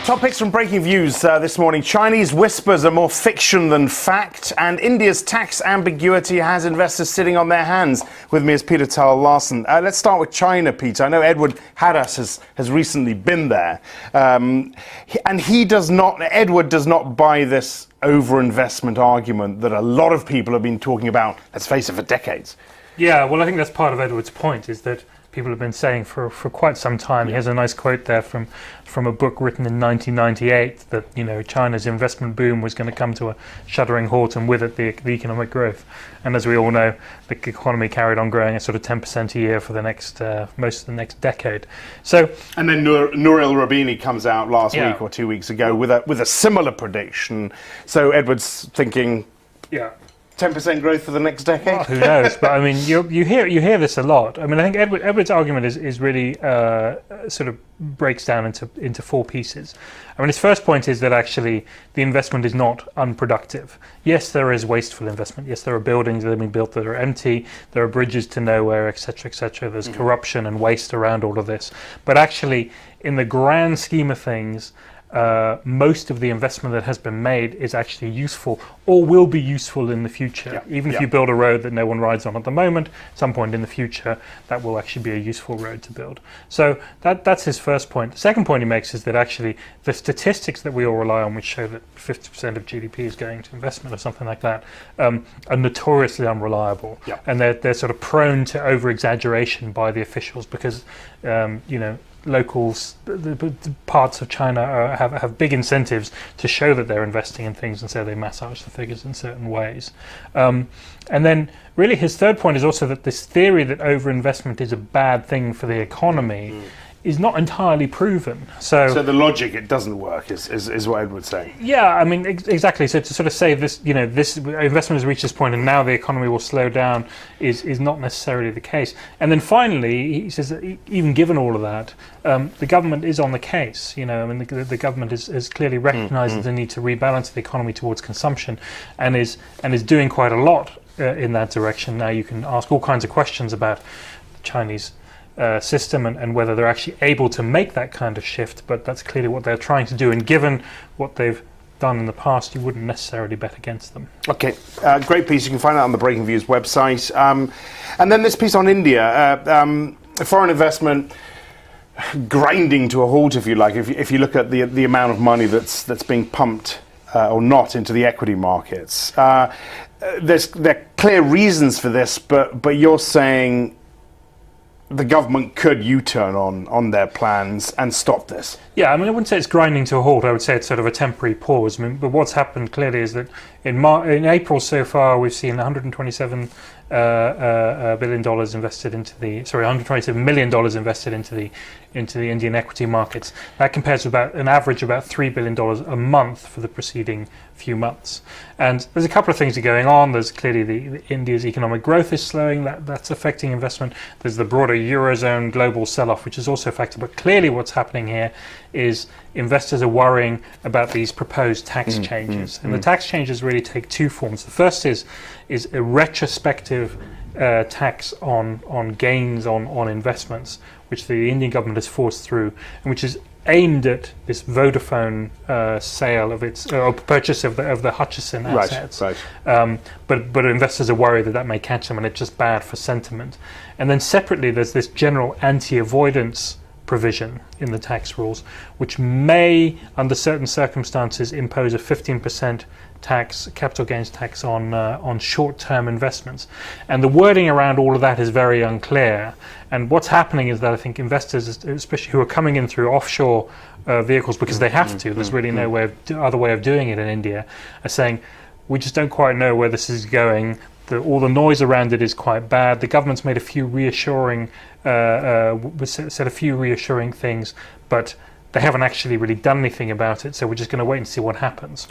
Top picks from Breakingviews this morning. Chinese whispers are more fiction than fact, and India's tax ambiguity has investors sitting on their hands. With me is Peter Tal Larsen. Let's start with China, Peter. I know Edward Hadas has recently been there, and Edward does not buy this overinvestment argument that a lot of people have been talking about, let's face it, for decades. Yeah, well, I think that's part of Edward's point, is that people have been saying for quite some time. He has a nice quote there from a book written in 1998 that, you know, China's investment boom was going to come to a shuddering halt, and with it the economic growth. And as we all know, the economy carried on growing at sort of 10% a year for the next most of the next decade. So, and then Nouriel Roubini comes out last week or 2 weeks ago with a similar prediction. So Edward's thinking, 10% growth for the next decade? Well, who knows? But I mean, you hear this a lot. I mean, I think Edward's argument is really sort of breaks down into four pieces. I mean, his first point is that actually the investment is not unproductive. Yes, there is wasteful investment. Yes, there are buildings that have been built that are empty. There are bridges to nowhere, etc., etc. There's corruption and waste around all of this. But actually, in the grand scheme of things, most of the investment that has been made is actually useful or will be useful in the future. Even if you build a road that no one rides on at the moment, at some point in the future that will actually be a useful road to build. So that's his first point. The second point he makes is that actually the statistics that we all rely on, which show that 50% of GDP is going to investment or something like that, are notoriously unreliable. And they're sort of prone to over-exaggeration by the officials because, locals, the parts of China have big incentives to show that they're investing in things, and so they massage the figures in certain ways. And then really his third point is also that this theory that overinvestment is a bad thing for the economy is not entirely proven. So the logic, it doesn't work, is what Edward's saying. Yeah, I mean, exactly. So to sort of say this, this investment has reached this point and now the economy will slow down is not necessarily the case. And then finally, he says that even given all of that, the government is on the case. The government has clearly recognised the need to rebalance the economy towards consumption, and is doing quite a lot in that direction. Now you can ask all kinds of questions about the Chinese system and whether they're actually able to make that kind of shift, but that's clearly what they're trying to do, and given what they've done in the past, you wouldn't necessarily bet against them. Okay, great piece. You can find that on the Breakingviews website. And then this piece on India, foreign investment grinding to a halt, if you like, if you look at the amount of money that's being pumped or not into the equity markets. There are clear reasons for this, but you're saying the government could U-turn on their plans and stop this. Yeah, I mean, I wouldn't say it's grinding to a halt. I would say it's sort of a temporary pause. I mean, but what's happened clearly is that in April so far, we've seen $127 billion invested into the $127 million invested into the Indian equity markets. That compares to about an average of about $3 billion a month for the preceding few months. And there's a couple of things going on. There's clearly the India's economic growth is slowing. That's affecting investment. There's the broader Eurozone global sell-off, which is also affected. But clearly what's happening here is investors are worrying about these proposed tax changes. And the tax changes really take two forms. The first is a retrospective tax on gains on investments, which the Indian government has forced through, and which is aimed at this Vodafone sale of its purchase of the Hutchison assets. But investors are worried that may catch them, and it's just bad for sentiment. And then separately, there's this general anti-avoidance provision in the tax rules, which may, under certain circumstances, impose a 15% capital gains tax on short-term investments. And the wording around all of that is very unclear. And what's happening is that I think investors, especially who are coming in through offshore vehicles, because they have to, there's really no other way of doing it in India, are saying, we just don't quite know where this is going. All the noise around it is quite bad. The government's made a few reassuring things, but they haven't actually really done anything about it, so we're just going to wait and see what happens.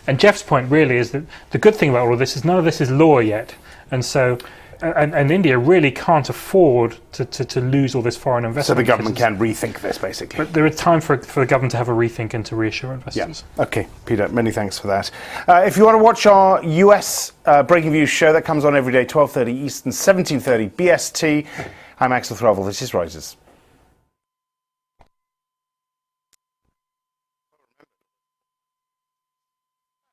And Jeff's point really is that the good thing about all of this is none of this is law yet, and so and India really can't afford to lose all this foreign investment. So the government can rethink this, basically. But there is time for the government to have a rethink and to reassure investors. Okay, Peter, many thanks for that. If you want to watch our US Breakingviews show, that comes on every day, 12:30 Eastern, 17:30 BST. I'm Axel Throvel. This is Reuters.